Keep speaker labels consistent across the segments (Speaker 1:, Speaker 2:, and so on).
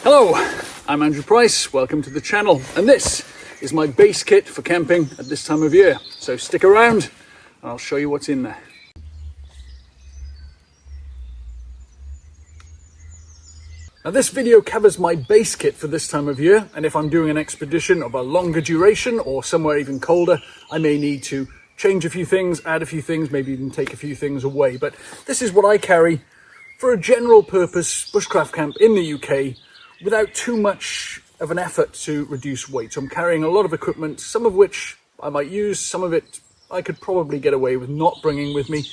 Speaker 1: Hello, I'm Andrew Price, welcome to the channel, and this is my base kit for camping at this time of year. So stick around and I'll show you what's in there. Now this video covers my base kit for this time of year, and if I'm doing an expedition of a longer duration or somewhere even colder, I may need to change a few things, add a few things, maybe even take a few things away. But this is what I carry for a general purpose bushcraft camp in the UK without too much of an effort to reduce weight. So I'm carrying a lot of equipment, some of which I might use, some of it I could probably get away with not bringing with me,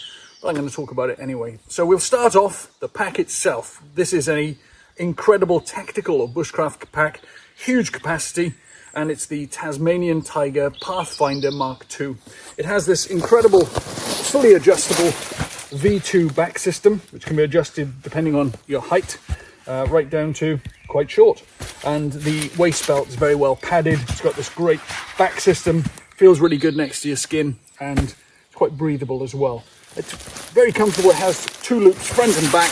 Speaker 1: but I'm going to talk about it anyway. So we'll start off the pack itself. This is an incredible tactical or bushcraft pack, huge capacity, and it's the Tasmanian Tiger Pathfinder Mark II. It has this incredible fully adjustable V2 back system, which can be adjusted depending on your height, right down to quite short. And the waist belt is very well padded. It's got this great back system, feels really good next to your skin, and it's quite breathable as well. It's very comfortable. It has two loops, front and back,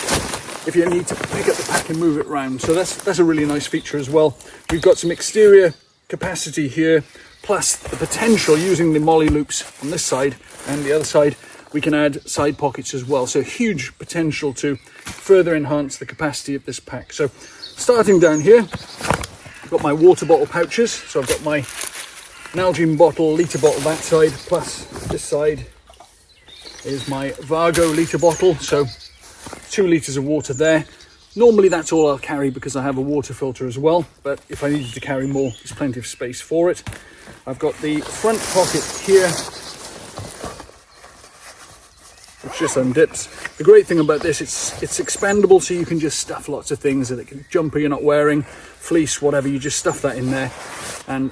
Speaker 1: if you need to pick up the pack and move it around. So that's a really nice feature as well. We've got some exterior capacity here, plus the potential using the molly loops on this side and the other side. We can add side pockets as well, so huge potential to further enhance the capacity of this pack. So starting down here, I've got my water bottle pouches. So I've got my Nalgene bottle, litre bottle that side, plus this side is my Vargo litre bottle, so 2 litres of water there. Normally that's all I'll carry because I have a water filter as well, but if I needed to carry more, there's plenty of space for it. I've got the front pocket here, which just undips. The great thing about this, it's expandable, so you can just stuff lots of things. That it can jumper you're not wearing, fleece, whatever, you just stuff that in there. And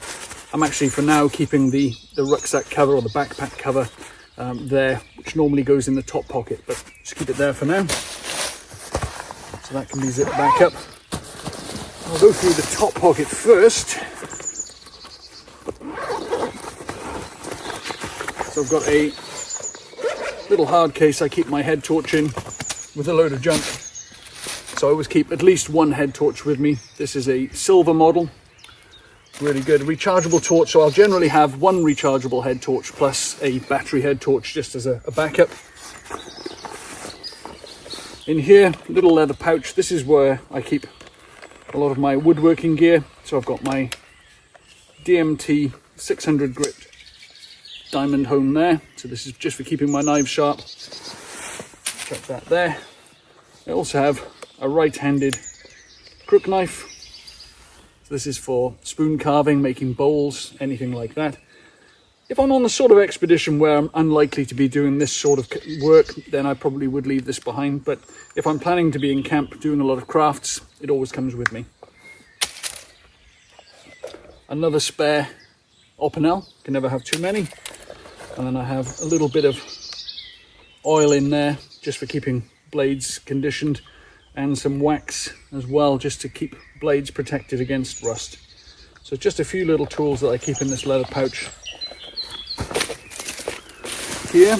Speaker 1: I'm actually for now keeping the rucksack cover or the backpack cover there, which normally goes in the top pocket, but just keep it there for now. So that can be zipped back up. I'll go through the top pocket first. So I've got a little hard case I keep my head torch in with a load of junk. So I always keep at least one head torch with me. This is a silver model, really good rechargeable torch. So I'll generally have one rechargeable head torch plus a battery head torch just as a backup. In here, little leather pouch. This is where I keep a lot of my woodworking gear. So I've got my DMT 600 grit diamond hone there. So this is just for keeping my knives sharp. Chuck that there. I also have a right-handed crook knife. So this is for spoon carving, making bowls, anything like that. If I'm on the sort of expedition where I'm unlikely to be doing this sort of work, then I probably would leave this behind. But if I'm planning to be in camp doing a lot of crafts, it always comes with me. Another spare Opinel, can never have too many. And then I have a little bit of oil in there just for keeping blades conditioned, and some wax as well just to keep blades protected against rust. So just a few little tools that I keep in this leather pouch here.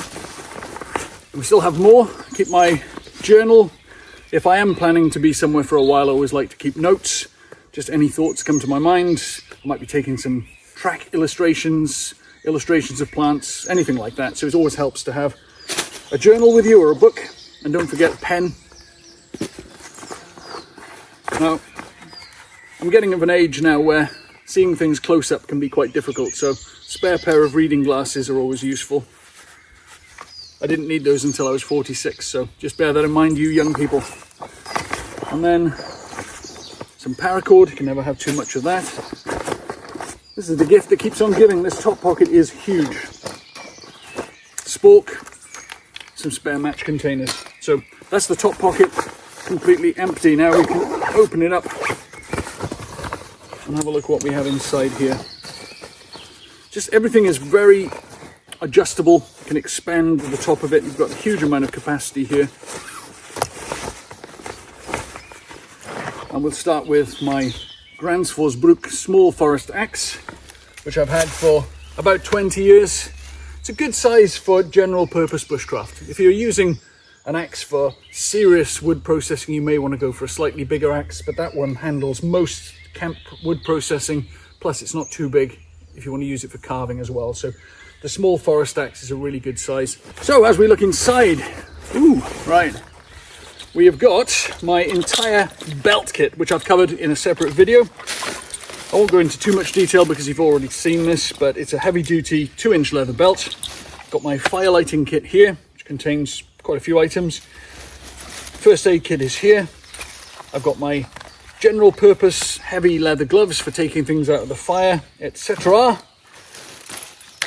Speaker 1: We still have more. Keep my journal. If I am planning to be somewhere for a while, I always like to keep notes, just any thoughts come to my mind. I might be taking some track illustrations of plants, anything like that. So it always helps to have a journal with you or a book, and don't forget a pen. Now, I'm getting of an age now where seeing things close up can be quite difficult, so spare pair of reading glasses are always useful. I didn't need those until I was 46, so just bear that in mind, you young people. And then some paracord, you can never have too much of that. This is the gift that keeps on giving. This top pocket is huge. Spork, some spare match containers. So that's the top pocket, completely empty. Now we can open it up and have a look what we have inside here. Just everything is very adjustable. You can expand the top of it. You've got a huge amount of capacity here. And we'll start with my Gransforsbruk small forest axe, which I've had for about 20 years. It's a good size for general purpose bushcraft. If you're using an axe for serious wood processing, you may want to go for a slightly bigger axe, but that one handles most camp wood processing, plus it's not too big if you want to use it for carving as well. So the small forest axe is a really good size. So as we look inside, right, we have got my entire belt kit, which I've covered in a separate video. I won't go into too much detail because you've already seen this, but it's a heavy duty 2-inch leather belt. Got my fire lighting kit here, which contains quite a few items. First aid kit is here. I've got my general purpose heavy leather gloves for taking things out of the fire, etc.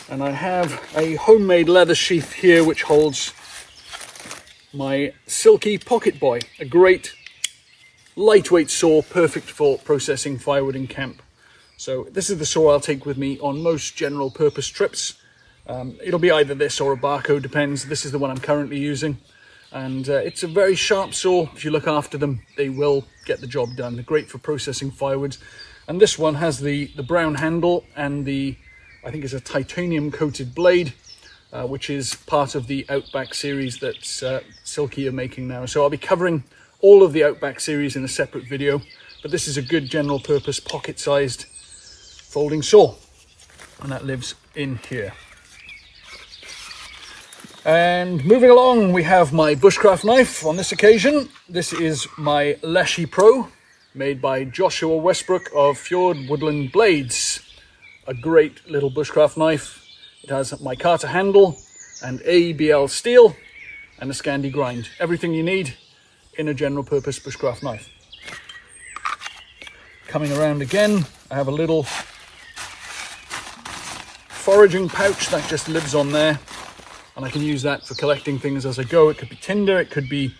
Speaker 1: And I have a homemade leather sheath here which holds my Silky Pocket Boy, a great lightweight saw, perfect for processing firewood in camp. So this is the saw I'll take with me on most general purpose trips. It'll be either this or a Barco, depends. This is the one I'm currently using. And it's a very sharp saw. If you look after them, they will get the job done. They're great for processing firewoods. And this one has the brown handle and I think it's a titanium coated blade, which is part of the Outback series that Silky are making now. So I'll be covering all of the Outback series in a separate video, but this is a good general purpose pocket sized folding saw, and that lives in here. And moving along, we have my Bushcraft knife on this occasion. This is my Leshy Pro, made by Joshua Westbrook of Fjord Woodland Blades. A great little Bushcraft knife. It has my Carter handle and ABL steel and a Scandi grind. Everything you need in a general purpose Bushcraft knife. Coming around again, I have a little foraging pouch that just lives on there, and I can use that for collecting things as I go. It could be tinder, it could be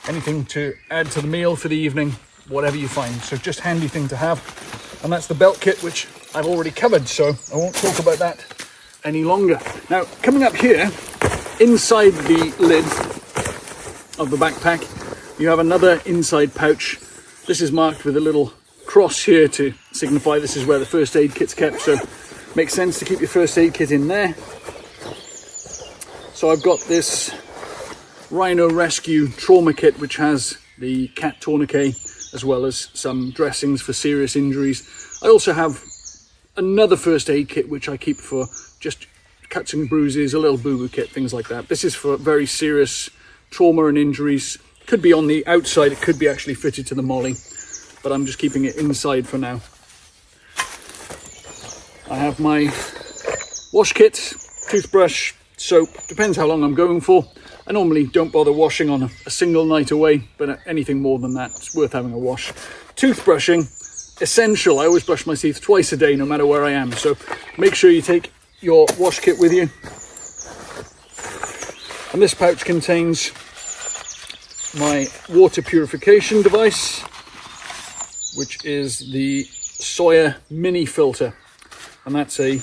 Speaker 1: anything to add to the meal for the evening, whatever you find. So just handy thing to have. And that's the belt kit, which I've already covered, so I won't talk about that any longer. Now, coming up here, inside the lid of the backpack, you have another inside pouch. This is marked with a little cross here to signify this is where the first aid kit's kept, so makes sense to keep your first aid kit in there. So I've got this Rhino Rescue trauma kit, which has the cat tourniquet as well as some dressings for serious injuries. I also have another first aid kit which I keep for just cuts and bruises, a little boo-boo kit, things like that. This is for very serious trauma and injuries. Could be on the outside, it could be actually fitted to the molly, but I'm just keeping it inside for now. I have my wash kit, toothbrush, soap, depends how long I'm going for. I normally don't bother washing on a single night away, but anything more than that, it's worth having a wash. Toothbrushing, essential. I always brush my teeth twice a day, no matter where I am. So make sure you take your wash kit with you. And this pouch contains my water purification device, which is the Sawyer mini filter. And that's a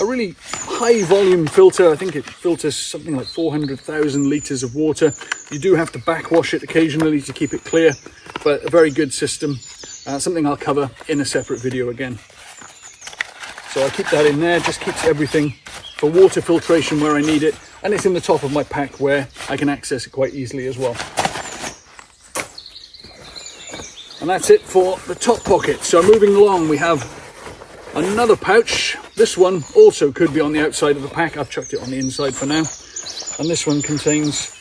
Speaker 1: really high volume filter. I think it filters something like 400,000 litres of water. You do have to backwash it occasionally to keep it clear, but a very good system. Something I'll cover in a separate video again. So I keep that in there, just keeps everything for water filtration where I need it, and it's in the top of my pack where I can access it quite easily as well. And that's it for the top pocket. So moving along, we have another pouch. This one also could be on the outside of the pack. I've chucked it on the inside for now. And this one contains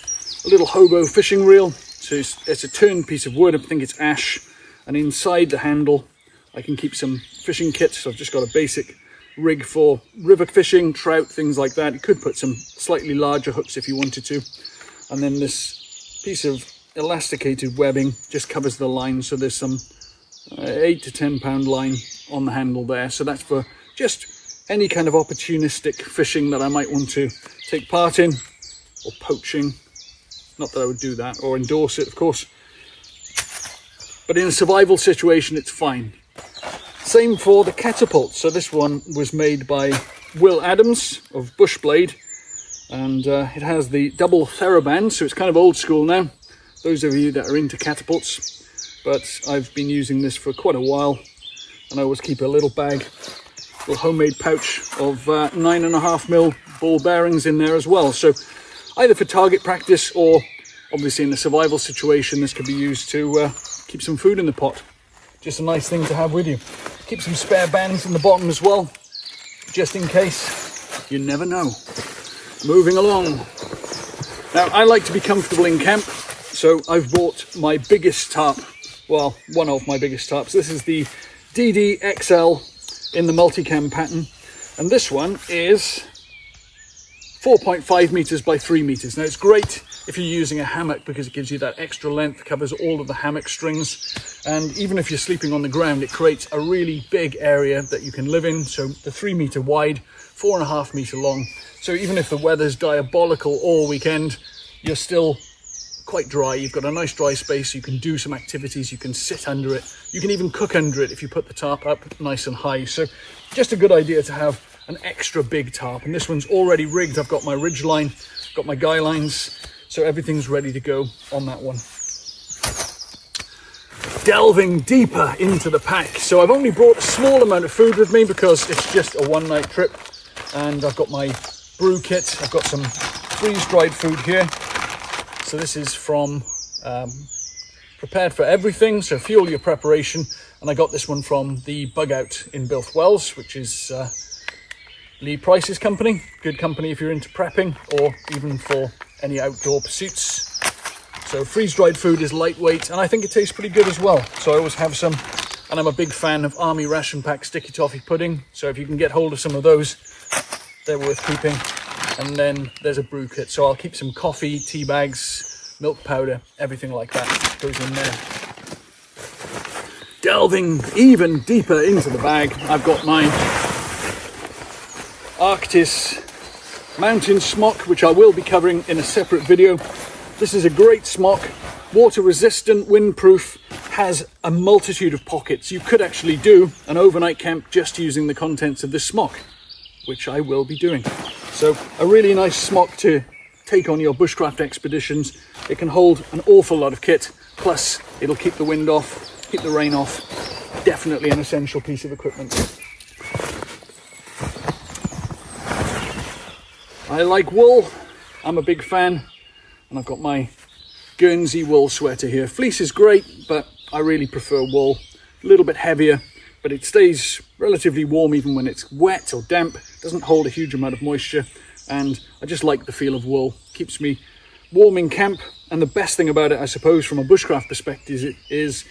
Speaker 1: a little hobo fishing reel. So it's a turned piece of wood. I think it's ash. And inside the handle, I can keep some fishing kits. So I've just got a basic rig for river fishing, trout, things like that. You could put some slightly larger hooks if you wanted to. And then this piece of elasticated webbing just covers the line. So there's some 8 to 10 pound line on the handle there. So that's for just any kind of opportunistic fishing that I might want to take part in, or poaching. Not that I would do that or endorse it, of course, but in a survival situation it's fine. Same for the catapult. So this one was made by Will Adams of Bushblade, and it has the double TheraBand, so it's kind of old school now, those of you that are into catapults, but I've been using this for quite a while. And I always keep a little bag, little homemade pouch of 9.5mm ball bearings in there as well. So either for target practice or obviously in a survival situation. This could be used to keep some food in the pot. Just a nice thing to have with you. Keep some spare bands in the bottom as well, just in case. You never know. Moving along. Now, I like to be comfortable in camp, so I've bought my biggest tarp. Well, one of my biggest tarps. This is the DD XL in the multicam pattern, and this one is 4.5 meters by 3 meters. Now, it's great if you're using a hammock because it gives you that extra length, covers all of the hammock strings, and even if you're sleeping on the ground, it creates a really big area that you can live in. So the 3 meter wide, 4.5 meter long. So even if the weather's diabolical all weekend, you're still quite dry. You've got a nice dry space. You can do some activities. You can sit under it. You can even cook under it if you put the tarp up nice and high. So just a good idea to have an extra big tarp. And this one's already rigged. I've got my ridge line, got my guy lines, so everything's ready to go on that one. Delving deeper into the pack. So I've only brought a small amount of food with me because it's just a one-night trip, and I've got my brew kit. I've got some freeze-dried food here. So this is from Prepared for Everything, so fuel your preparation. And I got this one from the Bug Out in Builth Wells, which is Lee Price's company. Good company if you're into prepping or even for any outdoor pursuits. So freeze-dried food is lightweight, and I think it tastes pretty good as well. So I always have some, and I'm a big fan of Army Ration Pack Sticky Toffee Pudding. So if you can get hold of some of those, they're worth keeping. And then there's a brew kit. So I'll keep some coffee, tea bags, milk powder, everything like that goes in there. Delving even deeper into the bag, I've got my Arctis mountain smock, which I will be covering in a separate video. This is a great smock, water resistant, windproof, has a multitude of pockets. You could actually do an overnight camp just using the contents of this smock, which I will be doing. So a really nice smock to take on your bushcraft expeditions. It can hold an awful lot of kit, plus it'll keep the wind off, keep the rain off. Definitely an essential piece of equipment. I like wool, I'm a big fan, and I've got my Guernsey wool sweater here. Fleece is great, but I really prefer wool. A little bit heavier, but it stays relatively warm even when it's wet or damp. It doesn't hold a huge amount of moisture, and I just like the feel of wool. Keeps me warm in camp, and the best thing about it, I suppose, from a bushcraft perspective is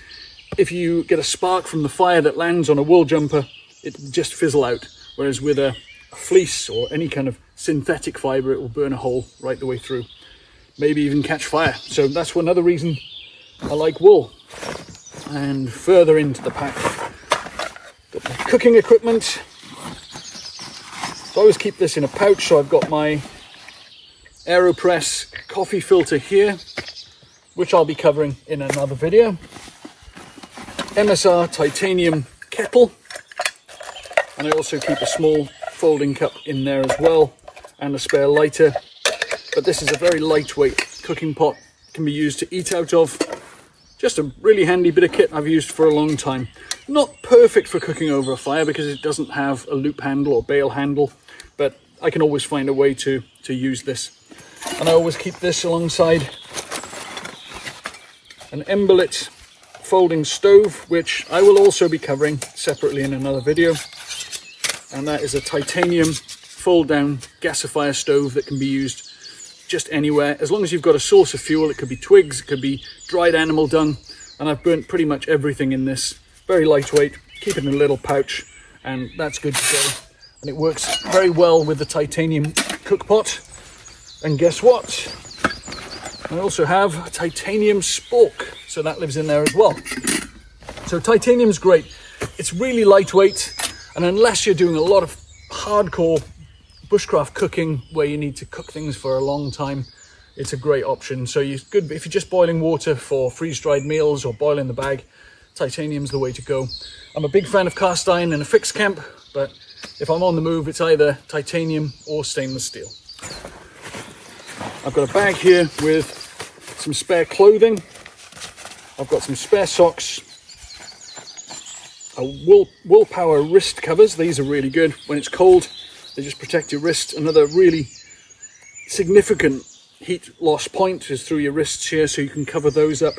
Speaker 1: if you get a spark from the fire that lands on a wool jumper, it just fizzle out, whereas with a fleece or any kind of synthetic fibre, it will burn a hole right the way through, maybe even catch fire. So that's another reason I like wool. And further into the pack, got my cooking equipment. So I always keep this in a pouch, so I've got my AeroPress coffee filter here, which I'll be covering in another video. MSR titanium kettle, and I also keep a small folding cup in there as well, and a spare lighter. But this is a very lightweight cooking pot, can be used to eat out of. Just a really handy bit of kit I've used for a long time. Not perfect for cooking over a fire because it doesn't have a loop handle or bail handle, but I can always find a way to use this. And I always keep this alongside an Emberlit folding stove, which I will also be covering separately in another video. And that is a titanium fold down gasifier stove that can be used just anywhere. As long as you've got a source of fuel, it could be twigs, it could be dried animal dung, and I've burnt pretty much everything in this. Very lightweight, keep it in a little pouch, and that's good to go. And it works very well with the titanium cook pot. And guess what? I also have a titanium spork, so that lives in there as well. So titanium's great. It's really lightweight, and unless you're doing a lot of hardcore bushcraft cooking where you need to cook things for a long time, it's a great option. So you could, if you're just boiling water for freeze-dried meals or boiling the bag, titanium's the way to go. I'm a big fan of cast iron in a fixed camp, but if I'm on the move, it's either titanium or stainless steel. I've got a bag here with some spare clothing. I've got some spare socks, wool power wrist covers. These are really good when it's cold. They just protect your wrist. Another really significant heat loss point is through your wrists here, so you can cover those up,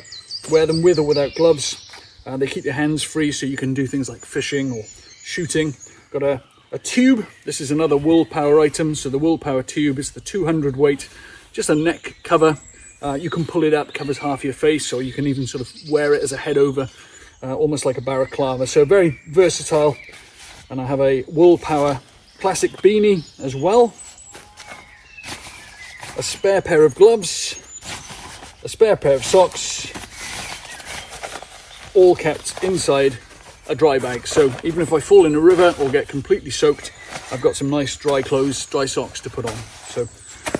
Speaker 1: wear them with or without gloves. They keep your hands free, so you can do things like fishing or shooting. Got a tube. This is another Wool Power item. So the Wool Power tube is the 200 weight, just a neck cover. You can pull it up, covers half your face, or you can even sort of wear it as a head over, almost like a balaclava. So very versatile. And I have a Wool Power classic beanie as well. A spare pair of gloves, a spare pair of socks, all kept inside a dry bag. So even if I fall in a river or get completely soaked, I've got some nice dry clothes, dry socks to put on. So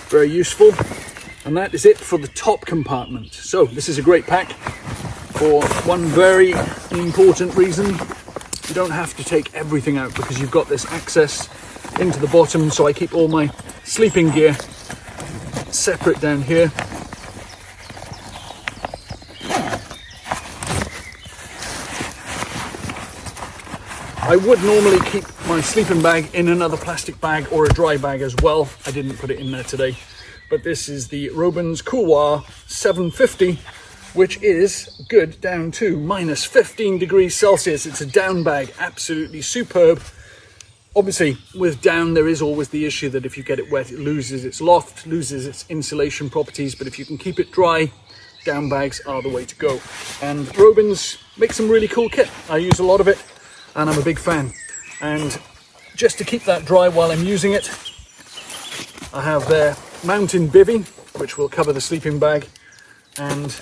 Speaker 1: very useful. And that is it for the top compartment. So this is a great pack for one very important reason. You don't have to take everything out because you've got this access into the bottom. So I keep all my sleeping gear separate down here. I would normally keep my sleeping bag in another plastic bag or a dry bag as well. I didn't put it in there today, but this is the Robins Couloir 750, which is good down to minus 15 degrees Celsius. It's a down bag, absolutely superb. Obviously, with down, there is always the issue that if you get it wet, it loses its loft, loses its insulation properties. But if you can keep it dry, down bags are the way to go. And Robins make some really cool kit. I use a lot of it, and I'm a big fan. And just to keep that dry while I'm using it, I have their mountain bivvy, which will cover the sleeping bag. And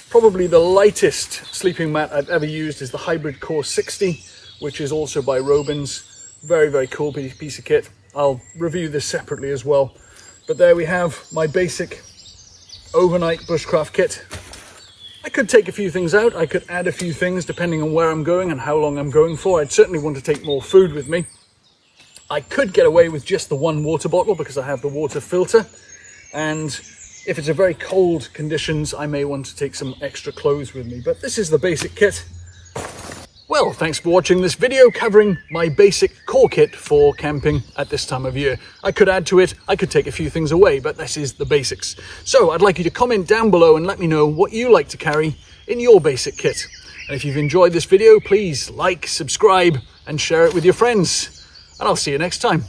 Speaker 1: probably the lightest sleeping mat I've ever used is the Hybrid Core 60, which is also by Robins. Very, very cool piece of kit. I'll review this separately as well. But there we have my basic overnight bushcraft kit. I could take a few things out. I could add a few things depending on where I'm going and how long I'm going for. I'd certainly want to take more food with me. I could get away with just the one water bottle because I have the water filter. And if it's a very cold conditions, I may want to take some extra clothes with me. But this is the basic kit. Well, thanks for watching this video covering my basic core kit for camping at this time of year. I could add to it, I could take a few things away, but this is the basics. So I'd like you to comment down below and let me know what you like to carry in your basic kit. And if you've enjoyed this video, please like, subscribe, and share it with your friends. And I'll see you next time.